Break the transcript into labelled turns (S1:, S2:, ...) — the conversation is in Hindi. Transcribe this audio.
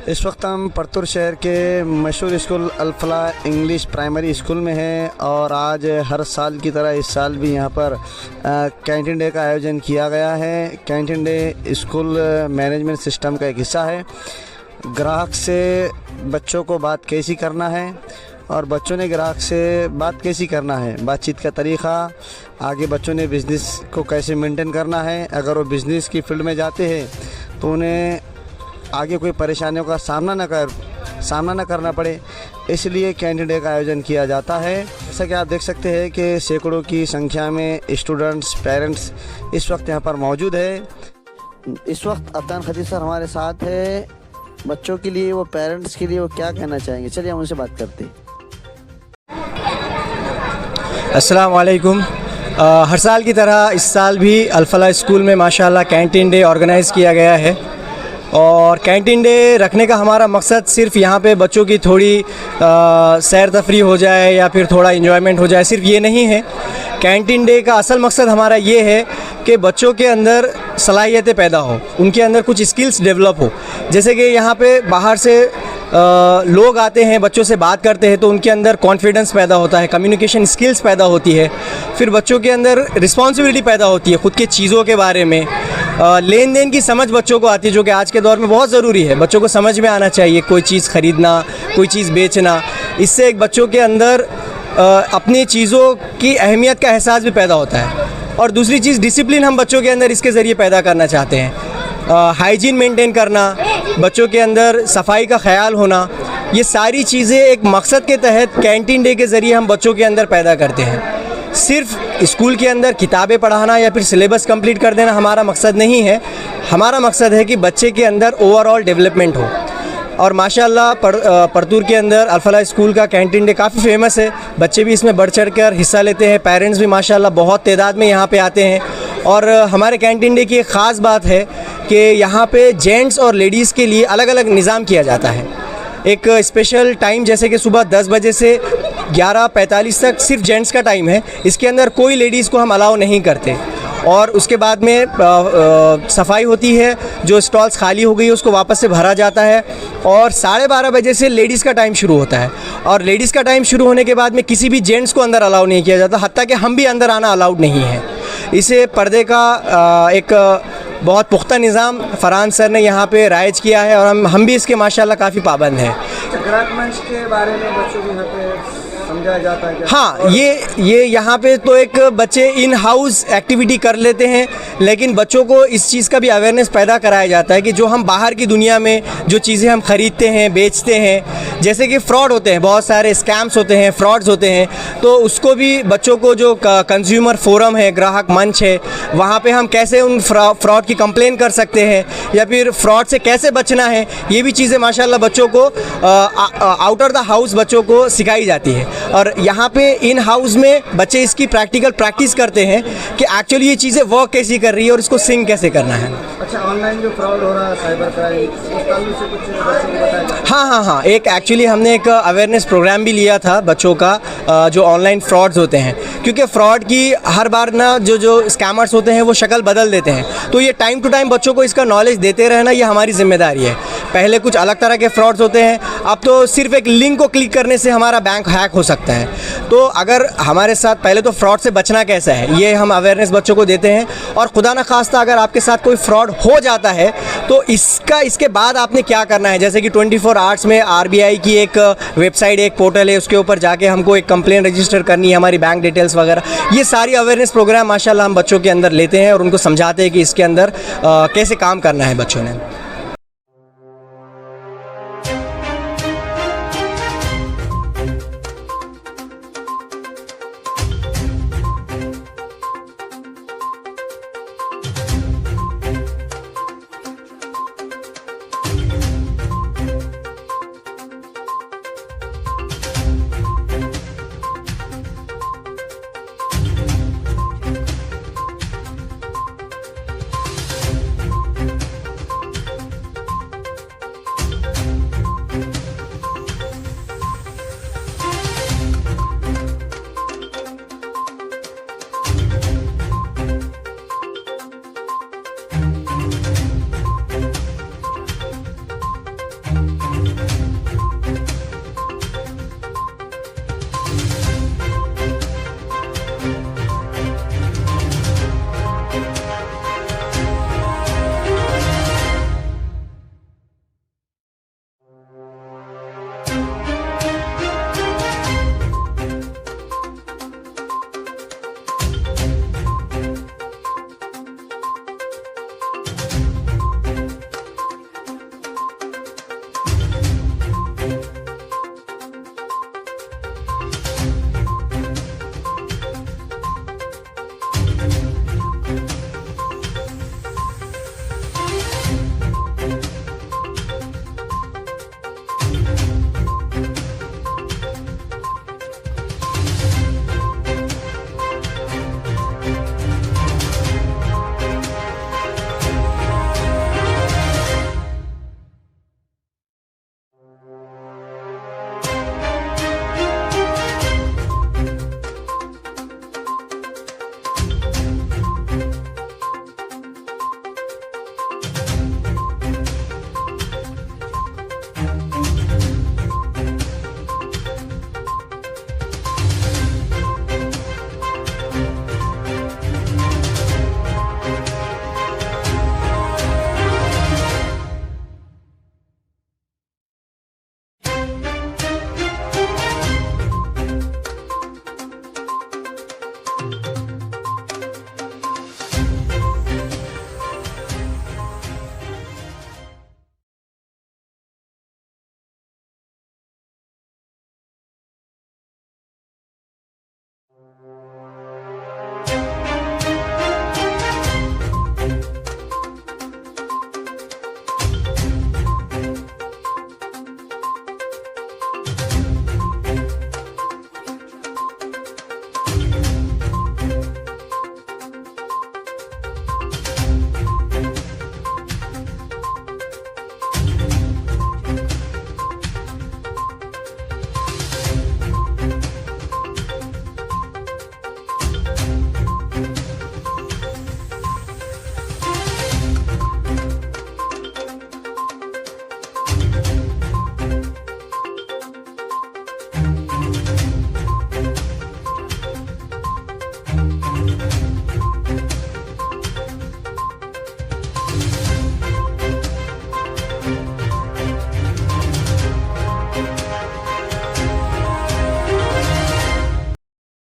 S1: इस वक्त हम परतूर शहर के मशहूर school Al Falah English primary school में हैं और आज हर साल की तरह इस साल भी यहाँ पर कैंटीन डे का आयोजन किया गया है। Canteen day school management system का एक हिस्सा है। ग्राहक से बच्चों को बात कैसी करना है और बच्चों ने ग्राहक से बात कैसी करना है, बातचीत का तरीक़ा, आगे बच्चों ने बिज़नेस को कैसे मेंटेन करना है। अगर वो बिज़नेस की फील्ड में जाते हैं तो उन्हें आगे कोई परेशानियों का सामना न करना पड़े, इसलिए कैंटीन डे का आयोजन किया जाता है। जैसा कि आप देख सकते हैं कि सैकड़ों की संख्या में स्टूडेंट्स, पेरेंट्स इस वक्त यहाँ पर मौजूद है। इस वक्त अब्दान खदीर सर हमारे साथ है। बच्चों के लिए, वो पेरेंट्स के लिए वो क्या कहना चाहेंगे, चलिए हम उनसे बात करते हैं।
S2: अस्सलाम वालेकुम। हर साल की तरह इस साल भी अल-फलाह स्कूल में माशाल्लाह कैंटीन डे ऑर्गेनाइज़ किया गया है और कैंटीन डे रखने का हमारा मकसद सिर्फ यहाँ पे बच्चों की थोड़ी सैर तफरी हो जाए या फिर थोड़ा इन्जॉयमेंट हो जाए, सिर्फ ये नहीं है। कैंटीन डे का असल मकसद हमारा ये है कि बच्चों के अंदर सलाहियतें पैदा हो, उनके अंदर कुछ स्किल्स डेवलप हो। जैसे कि यहाँ पे बाहर से लोग आते हैं, बच्चों से बात करते हैं तो उनके अंदर कॉन्फिडेंस पैदा होता है, कम्युनिकेशन स्किल्स पैदा होती है, फिर बच्चों के अंदर रिस्पॉन्सिबिलिटी पैदा होती है, ख़ुद के चीज़ों के बारे में लेन देन की समझ बच्चों को आती है, जो कि आज के दौर में बहुत ज़रूरी है। बच्चों को समझ में आना चाहिए कोई चीज़ ख़रीदना, कोई चीज़ बेचना। इससे एक बच्चों के अंदर अपनी चीज़ों की अहमियत का एहसास भी पैदा होता है। और दूसरी चीज़, डिसिप्लिन हम बच्चों के अंदर इसके ज़रिए पैदा करना चाहते हैं। हाइजीन मेंटेन करना, बच्चों के अंदर सफाई का ख्याल होना, ये सारी चीज़ें एक मकसद के तहत कैंटीन डे के ज़रिए हम बच्चों के अंदर पैदा करते हैं। सिर्फ स्कूल के अंदर किताबें पढ़ाना या फिर सिलेबस कंप्लीट कर देना हमारा मकसद नहीं है। हमारा मकसद है कि बच्चे के अंदर ओवरऑल डेवलपमेंट हो। और माशाल्लाह परतूर के अंदर अल-फलाह स्कूल का कैंटीन डे काफ़ी फेमस है। बच्चे भी इसमें बढ़ चढ़ कर हिस्सा लेते हैं, पेरेंट्स भी माशाल्लाह बहुत तादाद में यहाँ पे आते हैं। और हमारे कैंटीन डे की एक ख़ास बात है कि यहाँ पे जेंट्स और लेडीज़ के लिए अलग अलग निज़ाम किया जाता है। एक स्पेशल टाइम जैसे कि सुबह 10 बजे से 11:45 तक सिर्फ जेंट्स का टाइम है, इसके अंदर कोई लेडीज़ को हम अलाउ नहीं करते। और उसके बाद में सफाई होती है, जो स्टॉल्स खाली हो गई उसको वापस से भरा जाता है। और 12:30 बजे से लेडीज़ का टाइम शुरू होता है और लेडीज़ का टाइम शुरू होने के बाद में किसी भी जेंट्स को अंदर अलाउ नहीं किया जाता, हत्ता कि हम भी अंदर आना अलाउड नहीं है। इसे पर्दे का एक बहुत पुख्ता निज़ाम फ़रहान सर ने यहाँ पे राइज किया है और हम भी इसके माशाल्लाह काफ़ी पाबंद हैं।
S1: ग्राहक मंच के बारे में बच्चों को यहाँ पे समझाया जाता है?
S2: हाँ, ये यहाँ पे तो एक बच्चे इन हाउस एक्टिविटी कर लेते हैं, लेकिन बच्चों को इस चीज़ का भी अवेयरनेस पैदा कराया जाता है कि जो हम बाहर की दुनिया में जो चीज़ें हम ख़रीदते हैं, बेचते हैं, जैसे कि फ़्रॉड होते हैं, बहुत सारे स्कैम्स होते हैं, फ्रॉड्स होते हैं, तो उसको भी बच्चों को जो कंज्यूमर फोरम है, ग्राहक मंच है, वहाँ पे हम कैसे उन फ्रॉड की कंप्लेन कर सकते हैं या फिर फ्रॉड से कैसे बचना है, ये भी चीज़ें माशाल्लाह बच्चों को आउटर द हाउस बच्चों को सिखाई जाती है। और यहाँ पे इन हाउस में बच्चे इसकी प्रैक्टिकल प्रैक्टिस करते हैं कि एक्चुअली ये चीज़ें वर्क कैसी कर रही है और इसको सिंक कैसे करना है।
S1: अच्छा, ऑनलाइन जो फ्रॉड हो रहा है, साइबर क्राइम, उस ताल्लुक से कुछ बच्चों को बताया जाए?
S2: हाँ, एक एक्चुअली हमने एक अवेयरनेस प्रोग्राम भी लिया था बच्चों का, जो ऑनलाइन फ्रॉड्स होते हैं, क्योंकि फ़्रॉड की हर बार ना जो स्कैमर्स होते हैं वो शक्ल बदल देते हैं, तो ये टाइम टू टाइम बच्चों को इसका नॉलेज देते रहना ये हमारी ज़िम्मेदारी है। पहले कुछ अलग तरह के फ्रॉड्स होते हैं, अब तो सिर्फ एक लिंक को क्लिक करने से हमारा बैंक हैक हो सकता है। तो अगर हमारे साथ पहले तो फ्रॉड से बचना कैसा है, ये हम अवेयरनेस बच्चों को देते हैं। और खुदा न खास्ता अगर आपके साथ कोई फ्रॉड हो जाता है तो इसके बाद आपने क्या करना है, जैसे कि 24 आवर्स में RBI की एक वेबसाइट, एक पोर्टल है, उसके ऊपर जाके हमको एक कंप्लेंट रजिस्टर करनी है, हमारी बैंक डिटेल्स वगैरह, ये सारी अवेयरनेस प्रोग्राम माशाल्लाह हम बच्चों के अंदर लेते हैं और उनको समझाते हैं कि इसके अंदर कैसे काम करना है बच्चों ने।